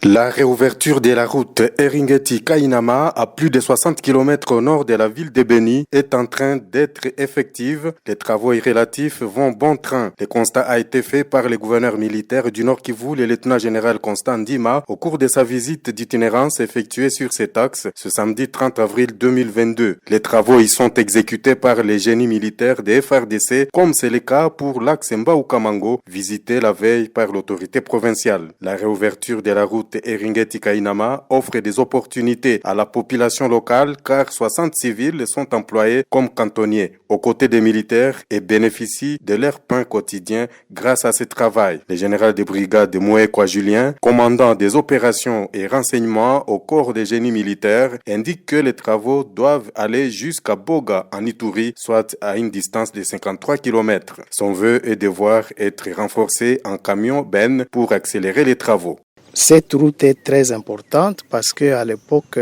La réouverture de la route Eringeti-Kainama, à plus de 60 km au nord de la ville de Beni, est en train d'être effective. Les travaux relatifs vont bon train. Le constat a été fait par le gouverneur militaire du Nord Kivu, le lieutenant-général Constant Ndima, au cours de sa visite d'itinérance effectuée sur cet axe ce samedi 30 avril 2022. Les travaux y sont exécutés par les génies militaires des FARDC, comme c'est le cas pour l'axe Mbao-Kamango, visité la veille par l'autorité provinciale. La réouverture de la route Eringeti-Kainama offre des opportunités à la population locale car 60 civils sont employés comme cantonniers aux côtés des militaires et bénéficient de leur pain quotidien grâce à ce travail. Le général de brigade de Mouekwa Julien, commandant des opérations et renseignements au corps des génies militaires, indique que les travaux doivent aller jusqu'à Boga en Ituri, soit à une distance de 53 km. Son vœu est de voir être renforcé en camion Ben pour accélérer les travaux. Cette route est très importante parce qu'à l'époque,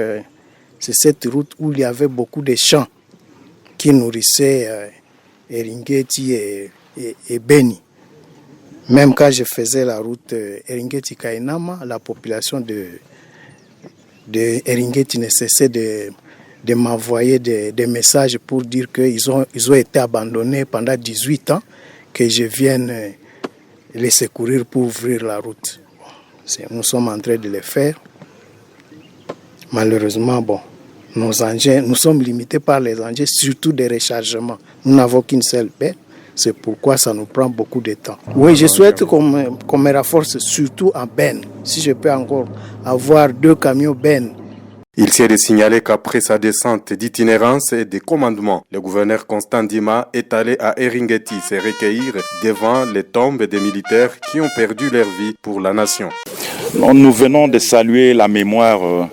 c'est cette route où il y avait beaucoup de champs qui nourrissaient Eringeti et Beni. Même quand je faisais la route Eringeti-Kainama, la population de Eringeti ne cessait de m'envoyer des messages pour dire qu'ils ont été abandonnés pendant 18 ans, que je vienne les secourir pour ouvrir la route. Nous sommes en train de le faire. Malheureusement, nos engins, nous sommes limités par les engins, surtout des rechargements. Nous n'avons qu'une seule paire, c'est pourquoi ça nous prend beaucoup de temps. Oui, je souhaite qu'on me renforce surtout en Ben. Si je peux encore avoir 2 camions Ben. Il s'est de signaler qu'après sa descente d'itinérance et de commandement, le gouverneur Constant Ndima est allé à Eringeti se recueillir devant les tombes des militaires qui ont perdu leur vie pour la nation. Nous venons de saluer la mémoire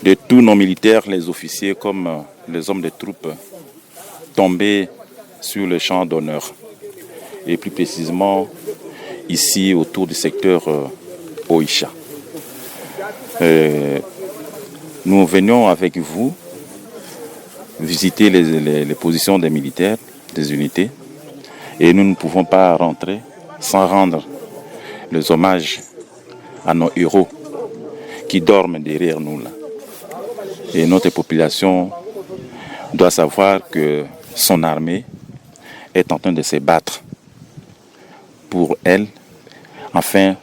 de tous nos militaires, les officiers comme les hommes de troupes tombés sur le champ d'honneur. Et plus précisément ici autour du secteur Oisha. Nous venions avec vous visiter les positions des militaires, des unités, et nous ne pouvons pas rentrer sans rendre les hommages à nos héros qui dorment derrière nous là. Et notre population doit savoir que son armée est en train de se battre pour elle, afin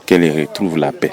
qu'elle retrouve la paix.